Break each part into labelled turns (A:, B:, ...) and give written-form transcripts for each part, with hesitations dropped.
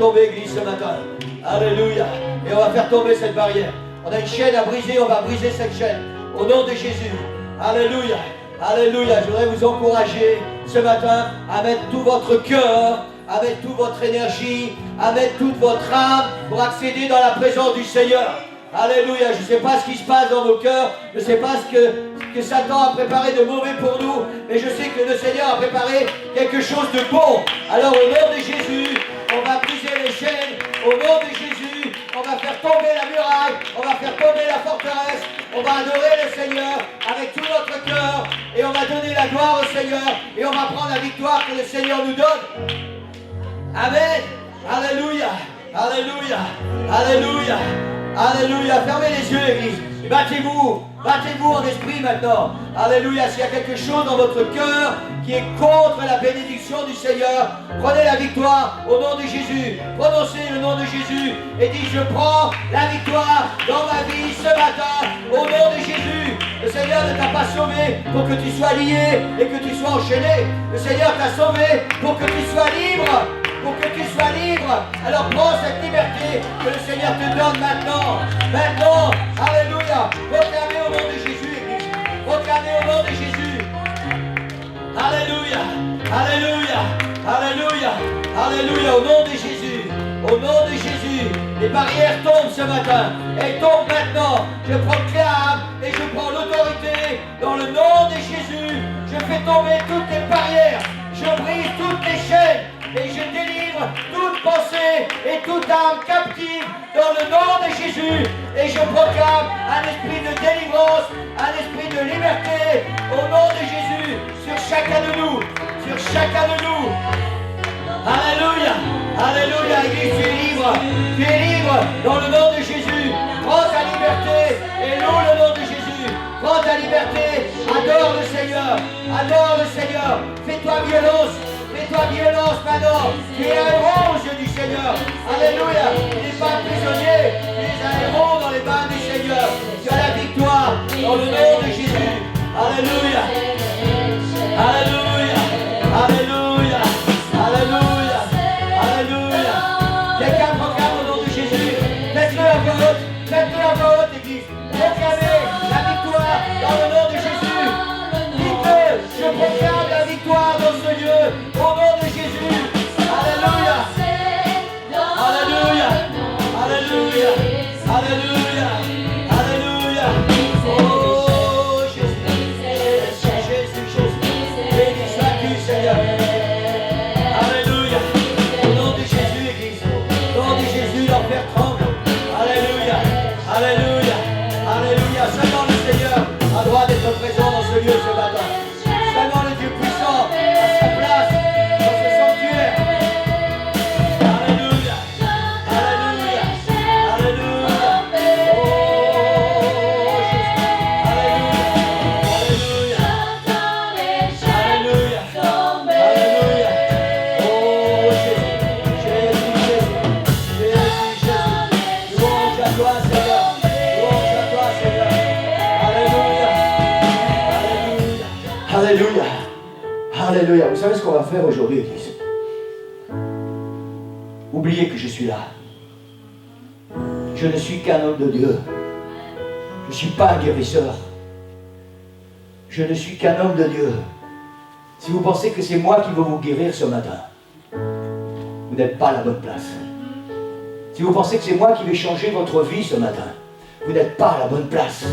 A: tomber, Église, ce matin. Alléluia. Et on va faire tomber cette barrière. On a une chaîne à briser, on va briser cette chaîne. Au nom de Jésus. Alléluia. Alléluia. Je voudrais vous encourager ce matin à mettre tout votre cœur, à mettre toute votre énergie, à mettre toute votre âme pour accéder dans la présence du Seigneur. Alléluia. Je ne sais pas ce qui se passe dans vos cœurs, je ne sais pas ce que Satan a préparé de mauvais pour nous, mais je sais que le Seigneur a préparé quelque chose de bon. Alors au nom de Jésus, on va briser les chaînes, au nom de Jésus, on va faire tomber la muraille, on va faire tomber la forteresse, on va adorer le Seigneur avec tout notre cœur, et on va donner la gloire au Seigneur, et on va prendre la victoire que le Seigneur nous donne. Amen. Alléluia. Alléluia. Alléluia. Alléluia. Fermez les yeux, Église. Battez-vous. Battez-vous en esprit maintenant. Alléluia. S'il y a quelque chose dans votre cœur qui est contre la bénédiction du Seigneur, prenez la victoire au nom de Jésus. Prononcez le nom de Jésus et dites: je prends la victoire dans ma vie ce matin au nom de Jésus. Le Seigneur ne t'a pas sauvé pour que tu sois lié et que tu sois enchaîné. Le Seigneur t'a sauvé pour que tu sois libre. Pour que tu sois libre. Alors prends cette liberté que le Seigneur te donne maintenant. Maintenant. Alléluia. Proclamez au nom de Jésus, Église. Proclamez au nom de Jésus. Alléluia. Alléluia. Alléluia. Alléluia. Au nom de Jésus. Au nom de Jésus. Les barrières tombent ce matin. Elles tombent maintenant. Je proclame et je prends l'autorité dans le nom de Jésus. Je fais tomber toutes les barrières. Je brise toutes les chaînes. Et je délivre toute pensée et toute âme captive dans le nom de Jésus. Et je proclame un esprit de délivrance, un esprit de liberté au nom de Jésus sur chacun de nous. Sur chacun de nous. Alléluia. Alléluia. Église, tu es libre. Tu es libre dans le nom de Jésus. Prends ta liberté et loue le nom de Jésus. Prends ta liberté. Adore le Seigneur. Adore le Seigneur. Fais-toi violence. Fais-toi violence maintenant. Tu es un héros aux yeux du Seigneur. Alléluia. Tu n'es pas un prisonnier. Tu es un héros dans les mains du Seigneur. Tu as la victoire dans le nom de Jésus. Alléluia. Alléluia. Alléluia. Alléluia. Alléluia. Quelqu'un proclame au nom de Jésus. Faites-le à voix haute. Faites-le à voix haute, Église. Proclamez la victoire dans le nom de Jésus. Dites-le. Je proclame la victoire dans ce lieu. Au nom de Jésus. Alléluia. Alléluia. Alléluia. Alléluia. Alléluia. Oh Jésus. Jésus, Jésus, Jésus. Béni sois-tu, Seigneur. Alléluia. Au nom de Jésus, Église. Au nom de Jésus, l'enfer tremble. Alléluia. Alléluia. Alléluia. Seulement le Seigneur a droit d'être présent dans ce lieu ce matin. Seulement le Dieu puissant à sa place dans ce sanctuaire. Alléluia. Alléluia. Alléluia. Oh Jésus. Alléluia. Alléluia. Alléluia. Alléluia. Oh Jésus. Jésus, Jésus. Jésus, Jésus. Louange à toi, Seigneur. Louange à toi, Seigneur. Alléluia. Alléluia. Alléluia. Alléluia. Vous savez ce qu'on va faire aujourd'hui, Église? Oubliez que je suis là. Je ne suis qu'un homme de Dieu. Je ne suis pas un guérisseur. Je ne suis qu'un homme de Dieu. Si vous pensez que c'est moi qui vais vous guérir ce matin, vous n'êtes pas à la bonne place. Si vous pensez que c'est moi qui vais changer votre vie ce matin, vous n'êtes pas à la bonne place.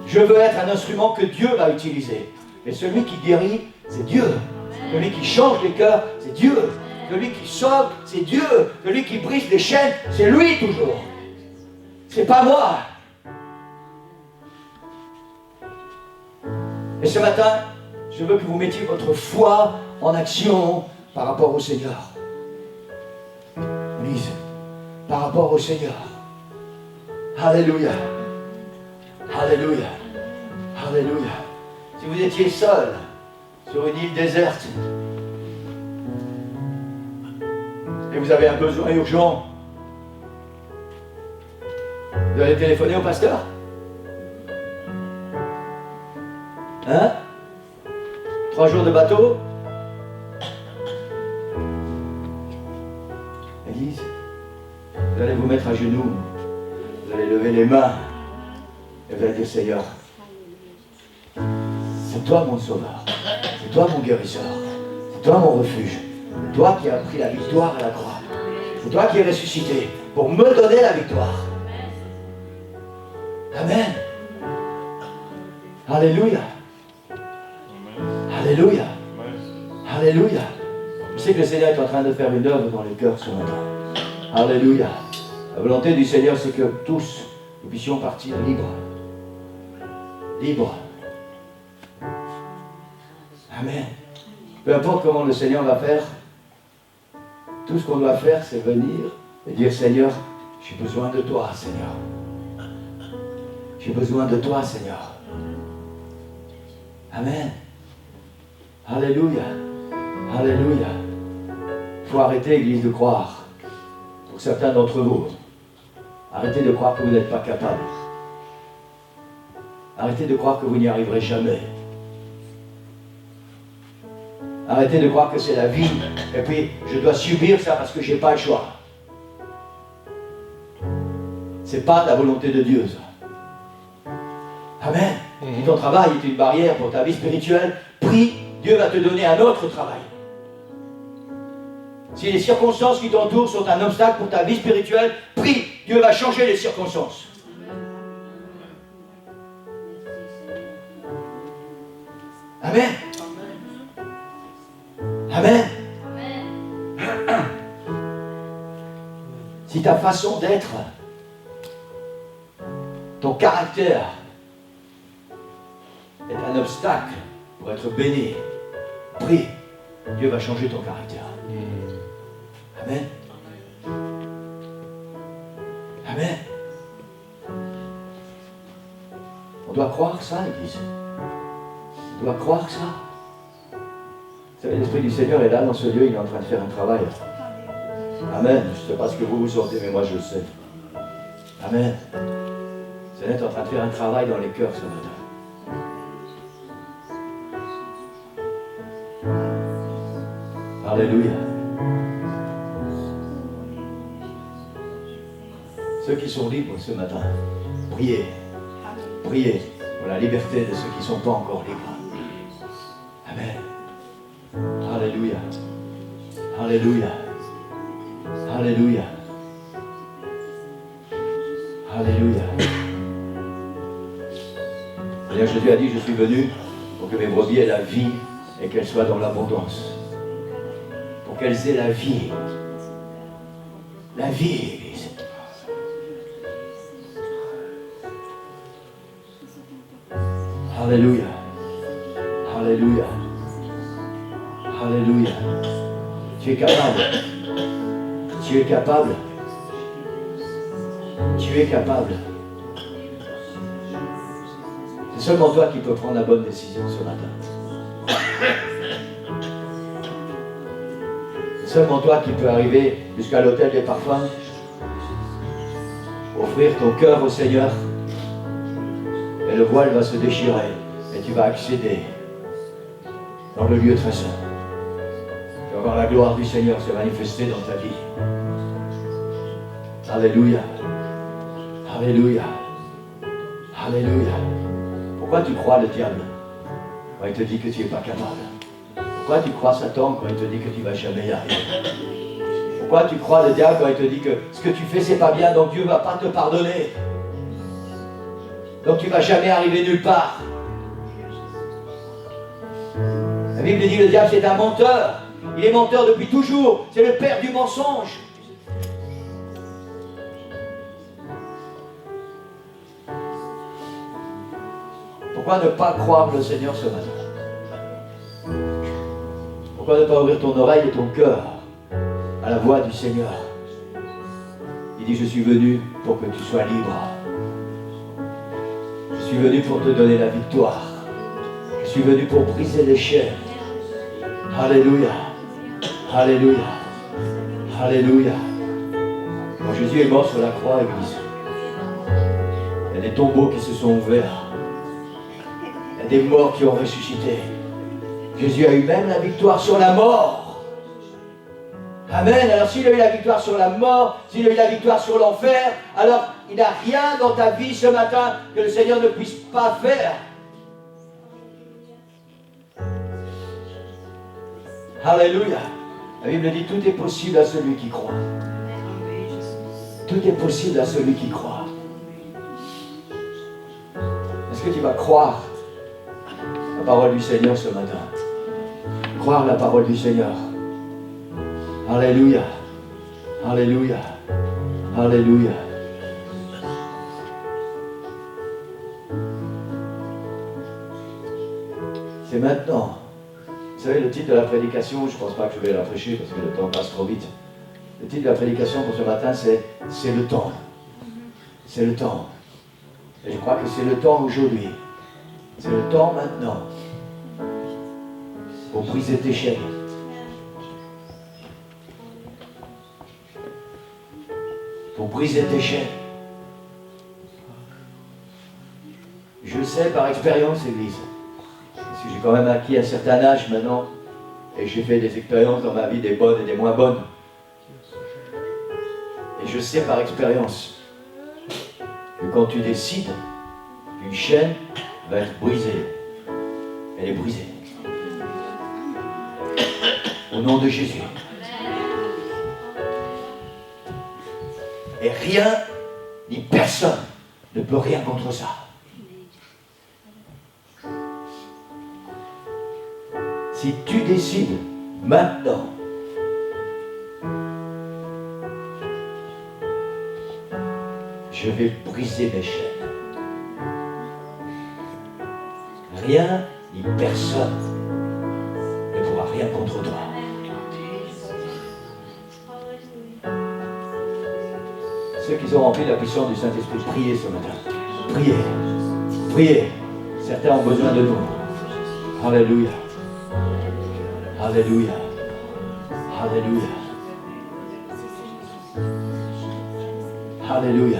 A: Je veux être un instrument que Dieu va utiliser. Mais celui qui guérit, c'est Dieu. Celui qui change les cœurs, c'est Dieu. Celui qui sauve, c'est Dieu. Celui qui brise les chaînes, c'est lui toujours. C'est pas moi. Et ce matin, je veux que vous mettiez votre foi en action par rapport au Seigneur. Lise, par rapport au Seigneur. Alléluia. Alléluia. Alléluia. Si vous étiez seul sur une île déserte et vous avez un besoin urgent, vous allez téléphoner au pasteur? Hein? 3 jours de bateau? Vous allez vous mettre à genoux. Vous allez lever les mains. Et vous allez dire, Seigneur, c'est toi mon sauveur. C'est toi mon guérisseur. C'est toi mon refuge. C'est toi qui as pris la victoire à la croix. C'est toi qui es ressuscité pour me donner la victoire. Amen. Alléluia. Alléluia. Alléluia. Je sais que le Seigneur est en train de faire une œuvre dans les cœurs ce matin. Alléluia. La volonté du Seigneur, c'est que tous, nous puissions partir libres. Libres. Amen. Peu importe comment le Seigneur va faire, tout ce qu'on doit faire, c'est venir et dire, Seigneur, j'ai besoin de toi, Seigneur. J'ai besoin de toi, Seigneur. Amen. Alléluia. Alléluia. Il faut arrêter, Église, de croire. Pour certains d'entre vous, arrêtez de croire que vous n'êtes pas capable. Arrêtez de croire que vous n'y arriverez jamais. Arrêtez de croire que c'est la vie, et puis je dois subir ça parce que je n'ai pas le choix. C'est pas la volonté de Dieu, ça. Amen. Si ton travail est une barrière pour ta vie spirituelle, prie, Dieu va te donner un autre travail. Si les circonstances qui t'entourent sont un obstacle pour ta vie spirituelle, prie, Dieu va changer les circonstances. Amen. Amen. Amen. Si ta façon d'être, ton caractère est un obstacle pour être béni, prie, Dieu va changer ton caractère. Amen. Amen. On doit croire ça, l'Église. On doit croire ça. Vous savez, l'Esprit du Seigneur est là dans ce lieu, il est en train de faire un travail. Amen. Je ne sais pas ce que vous sentez, mais moi je le sais. Amen. Le Seigneur est en train de faire un travail dans les cœurs ce matin. Alléluia. Ceux qui sont libres ce matin, priez. Priez pour la liberté de ceux qui ne sont pas encore libres. Amen. Alléluia. Alléluia. Alléluia. Alléluia. Seigneur Jésus a dit, je suis venu pour que mes brebis aient la vie et qu'elles soient dans l'abondance. Pour qu'elles aient la vie. La vie, Église. Alléluia. Alléluia. Alléluia. Tu es capable. Tu es capable. Tu es capable. C'est seulement toi qui peux prendre la bonne décision ce matin. C'est seulement toi qui peux arriver jusqu'à l'autel des parfums, offrir ton cœur au Seigneur, et le voile va se déchirer, et tu vas accéder dans le lieu très saint. Tu vas voir la gloire du Seigneur se manifester dans ta vie. Alléluia. Alléluia. Alléluia. Pourquoi tu crois le diable quand il te dit que tu n'es pas capable? Pourquoi tu crois Satan quand il te dit que tu ne vas jamais y arriver? Pourquoi tu crois le diable quand il te dit que ce que tu fais c'est pas bien, donc Dieu ne va pas te pardonner? Donc tu ne vas jamais arriver nulle part. La Bible dit que le diable c'est un menteur. Il est menteur depuis toujours. C'est le père du mensonge. Pourquoi ne pas croire le Seigneur ce matin? Pourquoi ne pas ouvrir ton oreille et ton cœur à la voix du Seigneur? Il dit, je suis venu pour que tu sois libre. Je suis venu pour te donner la victoire. Je suis venu pour briser les chaînes. Alléluia. Alléluia. Alléluia. Quand Jésus est mort sur la croix, Église, il y a des tombeaux qui se sont ouverts. Il y a des morts qui ont ressuscité. Jésus a eu même la victoire sur la mort. Amen. Alors s'il a eu la victoire sur la mort, s'il a eu la victoire sur l'enfer, alors il n'y a rien dans ta vie ce matin que le Seigneur ne puisse pas faire. Alléluia. La Bible dit tout est possible à celui qui croit. Tout est possible à celui qui croit. Est-ce que tu vas croire la parole du Seigneur ce matin? Croire la parole du Seigneur. Alléluia. Alléluia. Alléluia. C'est maintenant. Vous savez, le titre de la prédication, je ne pense pas que je vais la prêcher parce que le temps passe trop vite. Le titre de la prédication pour ce matin, c'est le temps. C'est le temps. Et je crois que c'est le temps aujourd'hui. C'est le temps maintenant pour briser tes chaînes. Pour briser tes chaînes. Je sais par expérience, Église, parce que j'ai quand même acquis un certain âge maintenant, et j'ai fait des expériences dans ma vie, des bonnes et des moins bonnes. Et je sais par expérience que quand tu décides qu'une chaîne va être brisée, elle est brisée. Au nom de Jésus. Et rien, ni personne, ne peut rien contre ça. Si tu décides maintenant je vais briser mes chaînes. Rien ni personne ne pourra rien contre toi. Ceux qui sont remplis de la puissance du Saint-Esprit, priez ce matin. Priez. Priez. Certains ont besoin de nous. Alléluia. Alléluia. Alléluia. Alléluia.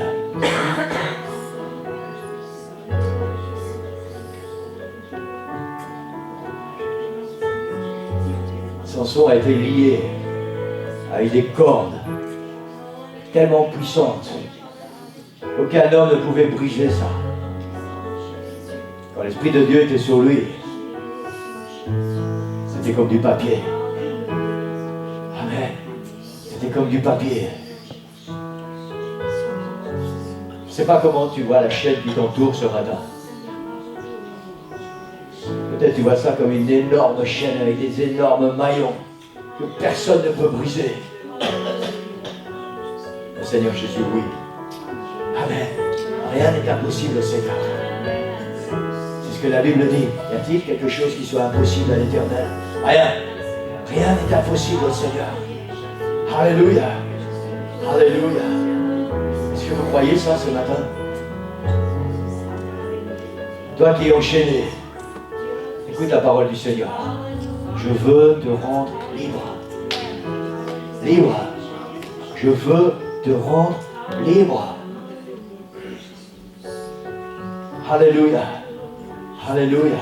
A: Samson a été lié avec des cordes tellement puissantes qu'aucun homme ne pouvait briser ça. Quand l'Esprit de Dieu était sur lui, c'était comme du papier. Amen. C'était comme du papier. Je ne sais pas comment tu vois la chaîne qui t'entoure ce matin. Peut-être tu vois ça comme une énorme chaîne avec des énormes maillons que personne ne peut briser. Le Seigneur Jésus, oui. Amen. Rien n'est impossible au Seigneur. C'est ce que la Bible dit. Y a-t-il quelque chose qui soit impossible à l'Éternel? Rien. Rien n'est impossible au Seigneur. Alléluia. Alléluia. Est-ce que vous croyez ça ce matin? Toi qui es enchaîné, écoute la parole du Seigneur. Je veux te rendre libre. Libre. Je veux te rendre libre. Alléluia. Alléluia.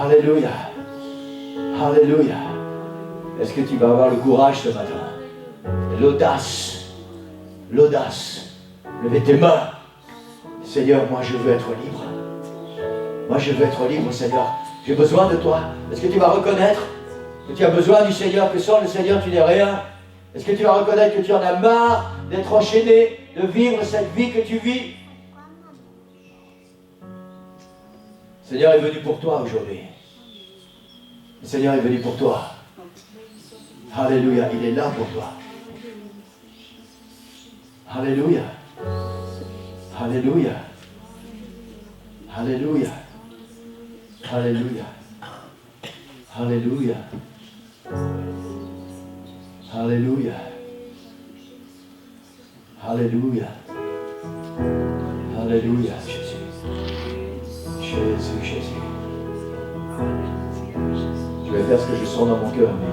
A: Alléluia. Alléluia. Est-ce que tu vas avoir le courage ce matin? L'audace. L'audace. Levez tes mains. Seigneur, moi je veux être libre. Moi je veux être libre, Seigneur. J'ai besoin de toi. Est-ce que tu vas reconnaître que tu as besoin du Seigneur, que sans le Seigneur tu n'es rien? Est-ce que tu vas reconnaître que tu en as marre d'être enchaîné, de vivre cette vie que tu vis? Le Seigneur est venu pour toi aujourd'hui. Le Seigneur est venu pour toi. Alléluia, il est là pour toi. Alléluia. Alléluia. Alléluia. Alléluia. Alléluia. Alléluia. Alléluia. Alléluia. Jésus. Jésus, Jésus. Je vais faire ce que je sens dans mon cœur, mais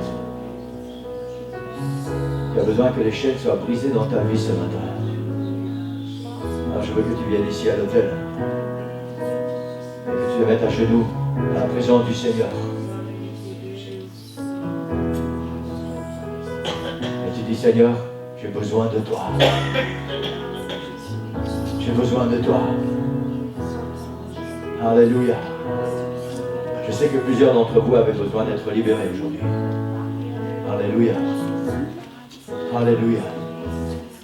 A: tu as besoin que les chaînes soient brisées dans ta vie ce matin. Alors je veux que tu viennes ici à l'hôtel et que tu te mettes à genoux à la présence du Seigneur. Seigneur, j'ai besoin de toi. J'ai besoin de toi. Alléluia. Je sais que plusieurs d'entre vous avaient besoin d'être libérés aujourd'hui. Alléluia. Alléluia.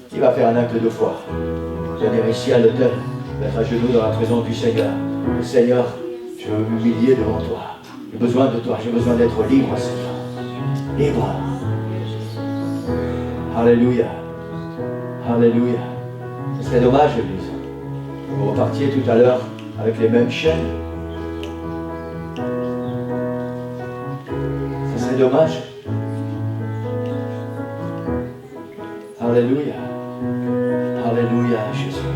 A: Qui va faire un acte de foi? Venir ici à l'autel, mettre à genoux dans la présence du Seigneur. Le Seigneur, je veux m'humilier devant toi. J'ai besoin de toi, j'ai besoin d'être libre, Seigneur. Libre. Alléluia. Alléluia. Ce serait dommage, Église. Vous repartiez tout à l'heure avec les mêmes chaînes. Ce serait dommage. Alléluia. Alléluia, Jésus.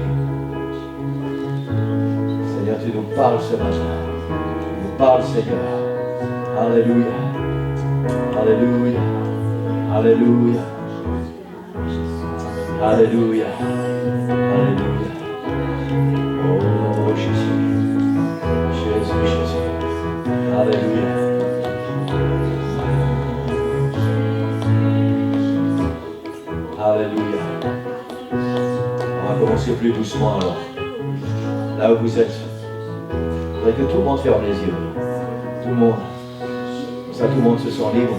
A: Seigneur, tu nous parles ce matin. Tu nous parles, Seigneur. Alléluia. Alléluia. Alléluia. Alléluia. Alléluia. Oh Jésus. Jésus, Jésus. Alléluia. Alléluia. On va commencer plus doucement alors. Là où vous êtes. Je voudrais que tout le monde ferme les yeux. Tout le monde. Comme ça tout le monde se sent libre.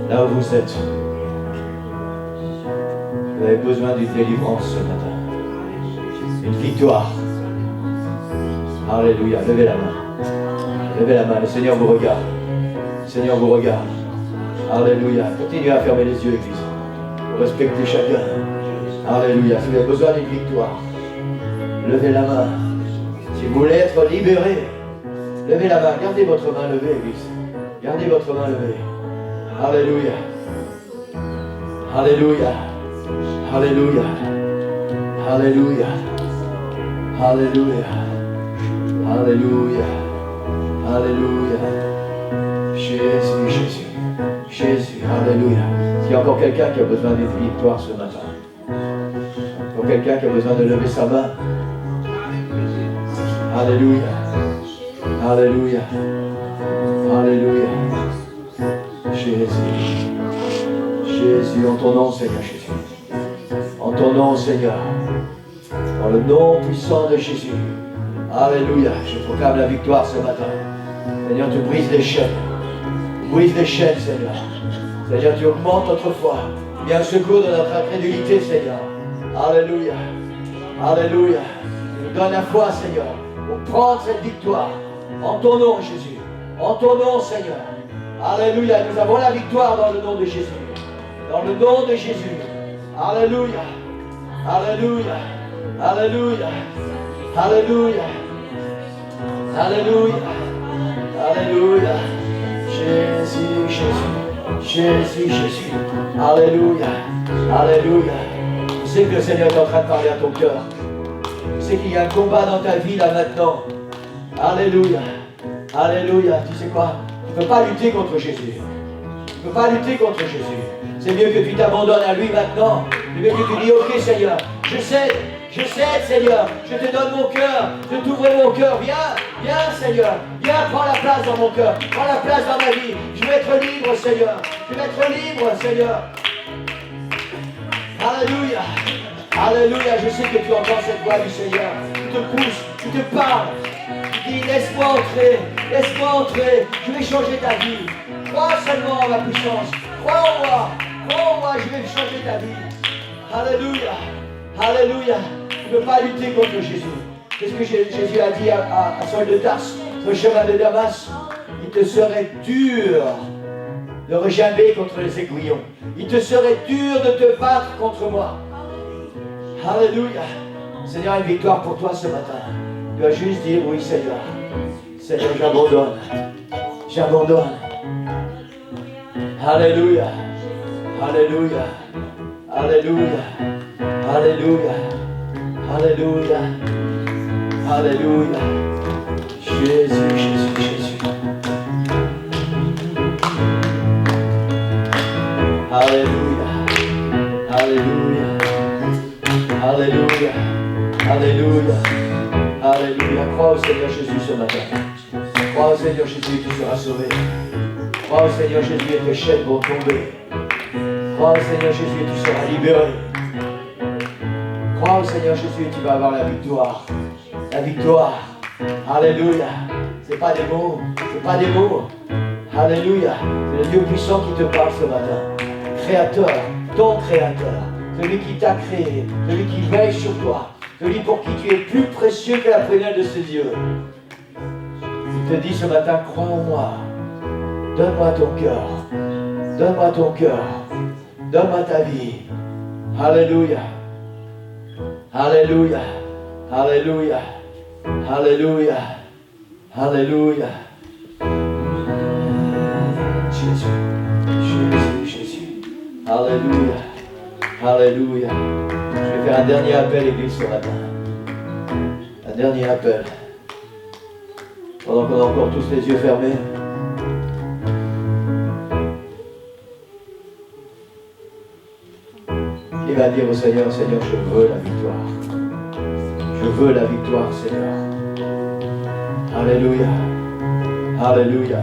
A: Là où vous êtes. Vous avez besoin d'une délivrance ce matin. Une victoire. Alléluia. Levez la main. Levez la main. Le Seigneur vous regarde. Le Seigneur vous regarde. Alléluia. Continuez à fermer les yeux, Église. Pour respecter chacun. Alléluia. Si vous avez besoin d'une victoire, levez la main. Si vous voulez être libéré, levez la main. Gardez votre main levée, Église. Gardez votre main levée. Alléluia. Alléluia. Alléluia. Alléluia. Alléluia. Alléluia. Alléluia. Jésus, Jésus. Jésus, alléluia. Est-ce qu'il y a encore quelqu'un qui a besoin d'une victoire ce matin? Encore quelqu'un qui a besoin de lever sa main? Alléluia. Alléluia. Alléluia. Jésus. Jésus, en ton nom, Seigneur Jésus. En ton nom, Seigneur. Dans le nom puissant de Jésus. Alléluia. Je proclame la victoire ce matin. Seigneur, tu brises les chaînes. Brise les chaînes, Seigneur. Seigneur, tu augmentes notre foi. Viens au secours de notre incrédulité, Seigneur. Alléluia. Alléluia. Tu nous donnes la foi, Seigneur, pour prendre cette victoire. En ton nom, Jésus. En ton nom, Seigneur. Alléluia. Nous avons la victoire dans le nom de Jésus. Dans le nom de Jésus. Alléluia. Alléluia. Alléluia. Alléluia. Alléluia. Alléluia. Jésus, Jésus, Jésus, Jésus. Alléluia, Alléluia. Je sais que le Seigneur est en train de parler à ton cœur. Je sais qu'il y a un combat dans ta vie là maintenant. Alléluia, Alléluia. Tu sais quoi? Tu ne peux pas lutter contre Jésus. Tu ne peux pas lutter contre Jésus. C'est mieux que tu t'abandonnes à lui maintenant. C'est mieux que tu dis, ok Seigneur, je cède, Seigneur, je te donne mon cœur, je t'ouvre mon cœur, viens, viens Seigneur, viens, prends la place dans mon cœur, prends la place dans ma vie, je veux être libre Seigneur, je veux être libre Seigneur. Alléluia, Alléluia, je sais que tu entends cette voix du Seigneur, tu te pousses, tu te parles, tu dis laisse-moi entrer, je vais changer ta vie, crois seulement en ma puissance, crois en moi, je vais changer ta vie. Alléluia, Alléluia. Tu ne peux pas lutter contre Jésus. Qu'est-ce que Jésus a dit à Saul de Tarse, sur le chemin de Damas? Il te serait dur de regimber contre les aiguillons. Il te serait dur de te battre contre moi. Alléluia. Seigneur, une victoire pour toi ce matin. Tu vas juste dire oui Seigneur. Seigneur, j'abandonne. J'abandonne. Alléluia. Alléluia. Alléluia. Alléluia. Alléluia. Alléluia. Jésus, Jésus, Jésus. Alléluia. Alléluia. Alléluia. Alléluia. Alléluia. Crois au Seigneur Jésus ce matin. Crois au Seigneur Jésus, tu seras sauvé. Crois au Seigneur Jésus et tes chaînes vont tomber. Crois au Seigneur Jésus et tu seras libéré. Crois au Seigneur Jésus et tu vas avoir la victoire. La victoire. Alléluia. C'est pas des mots. C'est pas des mots. Alléluia. C'est le Dieu puissant qui te parle ce matin. Créateur, ton créateur. Celui qui t'a créé. Celui qui veille sur toi. Celui pour qui tu es plus précieux que la prunelle de ses yeux. Il te dit ce matin, crois en moi. Donne-moi ton cœur. Donne-moi ton cœur. Donne-moi ta vie. Alléluia. Alléluia. Alléluia. Alléluia. Alléluia. Jésus. Jésus, Jésus. Alléluia. Alléluia. Je vais faire un dernier appel, Église, ce matin. Un dernier appel. Pendant qu'on a encore tous les yeux fermés. Il va dire au Seigneur, Seigneur, je veux la victoire. Je veux la victoire, Seigneur. Alléluia. Alléluia.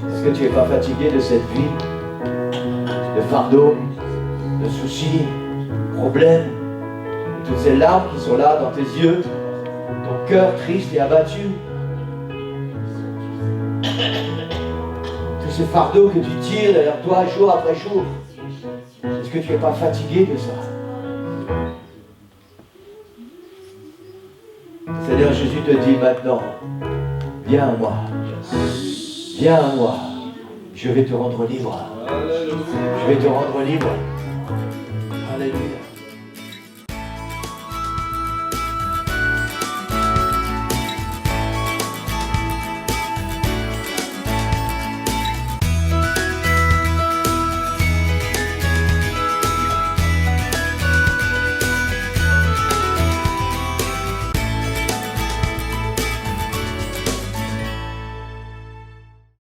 A: Est-ce que tu n'es pas fatigué de cette vie? De fardeau, de soucis, de problèmes, de toutes ces larmes qui sont là dans tes yeux, ton cœur triste et abattu? Tous ces fardeaux que tu tires derrière toi jour après jour. Est-ce que tu n'es pas fatigué de ça? Seigneur Jésus te dit maintenant, viens à moi. Viens à moi. Je vais te rendre libre. Je vais te rendre libre.